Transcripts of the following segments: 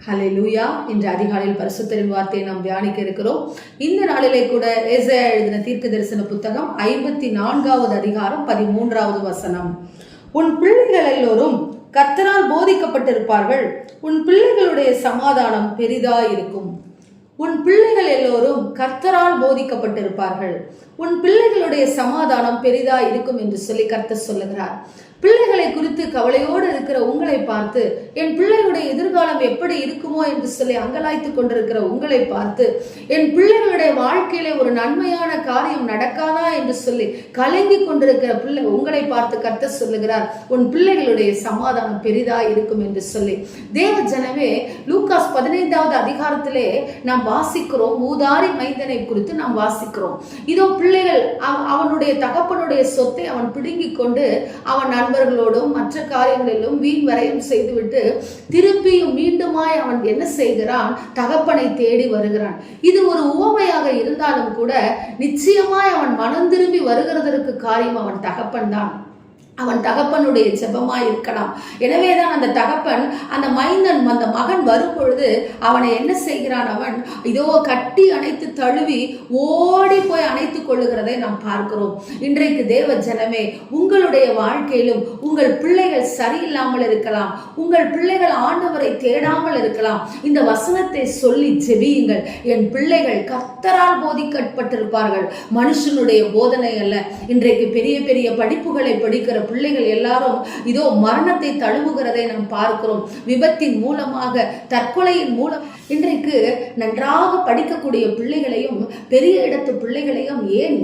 ஹல்லேலூயா. இன்று அதிகாலையில் பரிசுத்தரின் வார்த்தையை நாம் தியானிக்க இருக்கிறோம். இந்த நாளிலே கூட ஏசாயா எழுதின தீர்க்க தரிசன புத்தகம் 54வது அதிகாரம் 13வது வசனம். உன் பிள்ளைகள் எல்லோரும் கர்த்தரால் போதிக்கப்பட்டிருப்பார்கள், உன் பிள்ளைகளுடைய சமாதானம் பெரிதாயிருக்கும். உன் பிள்ளைகள் எல்லோரும் கர்த்தரால் போதிக்கப்பட்டிருப்பார்கள், உன் பிள்ளைகளுடைய சமாதானம் பெரிதா இருக்கும் என்று சொல்லி கர்த்தர் சொல்லுகிறார். பிள்ளைகளை குறித்து கவலையோடு இருக்கிற உங்களை பார்த்து, என் பிள்ளைகளுடைய எதிர்காலம் எப்படி இருக்குமோ என்று சொல்லி அங்கலாய்த்து கொண்டிருக்கிற உங்களை பார்த்து, என் பிள்ளைகளுடைய வாழ்க்கையிலே ஒரு நன்மையான காரியம் நடக்காதா என்று சொல்லி கலங்கி கொண்டிருக்கிற பிள்ளை உங்களை பார்த்து கர்த்தர் சொல்லுகிறார், உன் பிள்ளைகளுடைய சமாதானம் பெரிதா இருக்கும் என்று சொல்லி. தேவ ஜனமே, லூக்காஸ் 15வது அதிகாரத்திலே நாம் வாசிக்கிறோம், ஊதாரி மைந்தனை குறித்து நாம் வாசிக்கிறோம். இதோ பிள்ளைகள் அவனுடைய தகப்பனுடைய சொத்தை அவன் பிடுங்கிக் கொண்டு அவன் நண்பர்களோடும் மற்ற காரியங்களிலும் வீண் வரையும் செய்துவிட்டு திருப்பியும் மீண்டுமாய் அவன் என்ன செய்கிறான்? தகப்பனை தேடி வருகிறான். இது ஒரு உவமையாக இருந்தாலும் கூட நிச்சயமாய் அவன் மனம் திரும்பி வருகிறதற்கு காரியம் அவன் தகப்பன் தான். அவன் தகப்பனுடைய ஜெபமாய் இருக்கலாம். எனவேதான் அந்த தகப்பன், அந்த மைந்தன், அந்த மகன் வரும் பொழுது அவனை என்ன செய்கிறான்? அவன் இதோ கட்டி அணைத்து தழுவி ஓடி போய் அணைத்துக் கொள்ளுகிறதை நாம் பார்க்கிறோம். இன்றைக்கு தேவ ஜனமே, உங்களுடைய வாழ்க்கையிலும் உங்கள் பிள்ளைகள் சரியில்லாமல் இருக்கலாம், உங்கள் பிள்ளைகள் ஆண்டவரை தேடாமல் இருக்கலாம். இந்த வசனத்தை சொல்லி ஜெபியுங்கள். என் பிள்ளைகள் கர்த்தரால் போதிக்கப்பட்டிருப்பார்கள், மனுஷனுடைய போதனை அல்ல. இன்றைக்கு பெரிய பெரிய படிப்புகளை படிக்கிற பிள்ளைகள் எல்லாரும் இதோ மரணத்தை தழுவுகிறதை நாம் பார்க்கிறோம். விபத்தின் மூலமாக, தற்கொலையின் மூலம் இன்றைக்கு நன்றாக படிக்கக்கூடிய பிள்ளைகளையும் பெரிய இடத்து பிள்ளைகளையும், ஏன்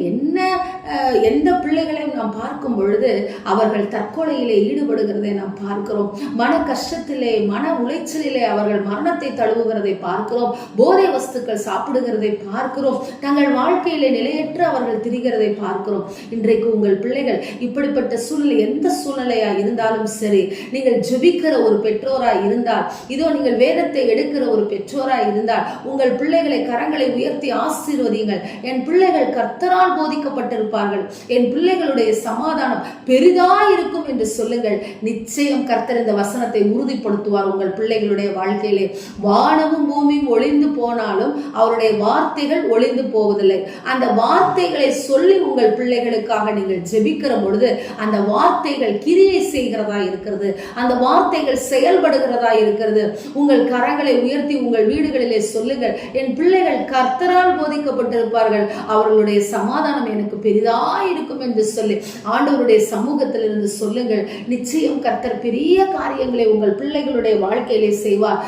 எந்த பிள்ளைகளையும் நாம் பார்க்கும் பொழுது அவர்கள் தற்கொலையிலே ஈடுபடுகிறதை நாம் பார்க்கிறோம். மன கஷ்டத்திலே, மன உளைச்சலிலே அவர்கள் மரணத்தை தழுவுகிறதை பார்க்கிறோம். போதை வஸ்துக்கள் சாப்பிடுகிறதை பார்க்கிறோம். தங்கள் வாழ்க்கையிலே நிலையற்று அவர்கள் திரிகிறதை பார்க்கிறோம். இன்றைக்கு உங்கள் பிள்ளைகள் இப்படிப்பட்ட சூழ்நிலை, எந்த சூழ்நிலையா இருந்தாலும் சரி, நீங்கள் ஜெபிக்கிற ஒரு பெற்றோராய் இருந்தால், இதோ நீங்கள் வேதத்தை எடுக்கிற ஒரு பெற்றோராய் இருந்தால், உங்கள் பிள்ளைகளை கரங்களை உயர்த்தி ஆசீர்வதியுங்கள். என் பிள்ளைகள் கர்த்தரால் போதிக்கப்பட்டிருப்பார்கள், என் பிள்ளைகளுடைய சமாதானம் பெரிதாய் இருக்கும் என்று சொல்லுங்கள். நிச்சயம் கர்த்தர் இந்த வசனத்தை உறுதிப்படுத்துவார் உங்கள் பிள்ளைகளுடைய வாழ்க்கையிலே. வானமும் பூமியும் ஒளிந்து போனாலும் அவருடைய வார்த்தைகள் ஒளிந்து போவதில்லை. அந்த வார்த்தைகளை சொல்லி உங்கள் பிள்ளைகளுக்காக நீங்கள் ஜெபிக்கிற பொழுது அந்த வார்த்தைகள் கிரியை செய்கிறதா இருக்கிறது, அந்த வார்த்தைகள் செயல்படுகிறதா இருக்கிறது. உங்கள் கரங்களை உயர்த்தி உங்கள் வீடுகளிலே சொல்லுங்கள், என் பிள்ளைகள் கர்த்தரால் போதிக்கப்பட்டிருப்பார்கள், அவர்களுடைய சமாதானம் எனக்கு பெரிதாய் இருக்கும் என்று சொல்லி ஆண்டவருடைய சமூகத்திலிருந்து சொல்லுங்கள். நிச்சயம் கர்த்தர் பெரிய காரியங்களை உங்கள் பிள்ளைகளுடைய வாழ்க்கையிலே செய்வார்.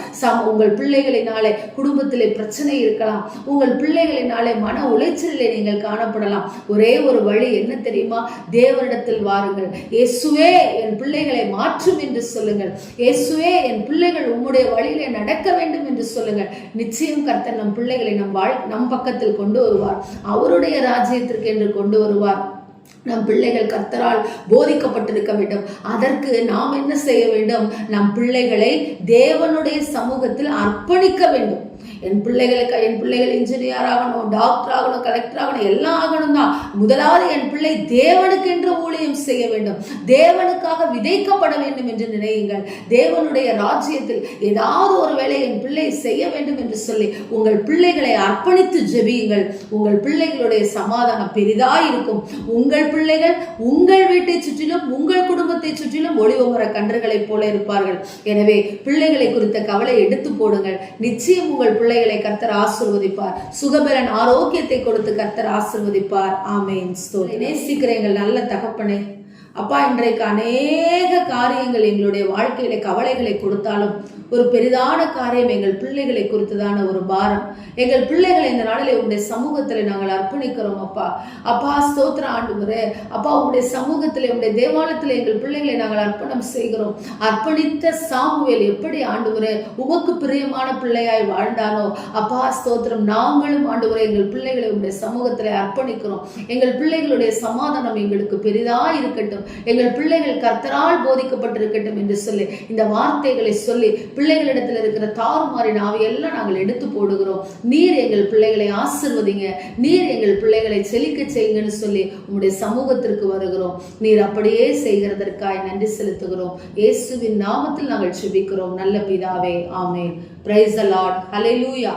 உங்கள் பிள்ளைகளினாலே குடும்பத்திலே பிரச்சனை இருக்கலாம், உங்கள் பிள்ளைகளினாலே மன உளைச்சலிலே நீங்கள் காணப்படலாம். ஒரே ஒரு வழி என்ன தெரியுமா? தேவனிடத்தில் வாருங்கள். இயேசுவே, என் பிள்ளைகளை மாற்றும் என்று சொல்லுங்கள். இயேசுவே, என் பிள்ளைகள் உம்முடைய வழியிலே நடக்க வேண்டும் என்று சொல்லுங்கள். நிச்சயம் கர்த்தர் நம் பிள்ளைகளை நம் பக்கத்தில் கொண்டு வருவார், அவருடைய ராஜ்யத்திற்கு என்று கொண்டு வருவார். நம் பிள்ளைகள் கர்த்தரால் போதிக்கப்பட்டிருக்க வேண்டும். அதற்கு நாம் என்ன செய்ய வேண்டும்? நம் பிள்ளைகளை தேவனுடைய சமூகத்தில் அர்ப்பணிக்க வேண்டும். என் பிள்ளைகள் இன்ஜினியர் ஆகணும், டாக்டர் ஆகணும், கலெக்டர் ஆகணும், எல்லாம் ஆகணும் தான். முதலாவது என் பிள்ளை தேவனுக்கு என்று ஊழியம் செய்ய வேண்டும், தேவனுக்காக விதைக்கப்பட வேண்டும் என்று நினையுங்கள். தேவனுடைய ராஜ்யத்தில் ஏதாவது ஒரு வேலை என் பிள்ளை செய்ய வேண்டும் என்று சொல்லி உங்கள் பிள்ளைகளை அர்ப்பணித்து ஜெபியுங்கள். உங்கள் பிள்ளைகளுடைய சமாதானம் பெரிதாய் இருக்கும். உங்கள் பிள்ளைகள் உங்கள் வீட்டை சுற்றிலும், உங்கள் குடும்பத்தை சுற்றிலும் ஒளிவமர கன்றுகளைப் போல இருப்பார்கள். எனவே பிள்ளைகளை குறித்த கவலை எடுத்து போடுங்கள். நிச்சயம் உங்கள் பிள்ளைகளை கர்த்தர் ஆசீர்வதிப்பார். சுகபலன், ஆரோக்கியத்தை கொடுத்து கர்த்தர் ஆசீர்வதிப்பார். ஆமென். நேசிக்கிற எங்கள் நல்ல தகப்பனே, அப்பா, இன்றைக்கு அநேக காரியங்கள் எங்களுடைய வாழ்க்கையில கவலைகளை கொடுத்தாலும் ஒரு பெரிதான காரியம் எங்கள் பிள்ளைகளை குறித்ததான ஒரு பாரம். எங்கள் பிள்ளைகளை இந்த நாளிலே உங்களுடைய சமூகத்தில் நாங்கள் அர்ப்பணிக்கிறோம். அப்பா ஸ்தோத்திர ஆண்டவரே. அப்பா, உங்களுடைய சமூகத்தில், உங்களுடைய தேவாலயத்தில் எங்கள் பிள்ளைகளை நாங்கள் அர்ப்பணம் செய்கிறோம். அர்ப்பணித்த சாமுவேல் எப்படி ஆண்டவரே உமக்கு பிரியமான பிள்ளையாய் வாழ்ந்தானோ, அப்பா ஸ்தோத்திரம், நாங்களும் ஆண்டவரே எங்கள் பிள்ளைகளை உங்களுடைய சமூகத்தில் அர்ப்பணிக்கிறோம். எங்கள் பிள்ளைகளுடைய சமாதானம் எங்களுக்கு பெரிதாய் இருக்கட்டும், எங்கள் பிள்ளைகள் கர்த்தரால் போதிக்கப்பட்டிருக்கட்டும் என்று சொல்லி இந்த வார்த்தைகளை சொல்லி பிள்ளைகளிடத்தில் இருக்கிற தாறுமாறின் ஆவியெல்லாம் நாங்கள் எடுத்து போடுகிறோம். நீர் எங்கள் பிள்ளைகளை ஆசிர்வதிங்க, நீர் எங்கள் பிள்ளைகளை செழிக்க செய்யுங்கன்னு சொல்லி உங்களுடைய சமூகத்திற்கு வருகிறோம். நீர் அப்படியே செய்கிறதற்காய் நன்றி செலுத்துகிறோம். இயேசுவின் நாமத்தில் நாங்கள் ஜெபிக்கிறோம் நல்ல பிதாவே, ஆமென். Praise the Lord. ஹல்லேலூயா.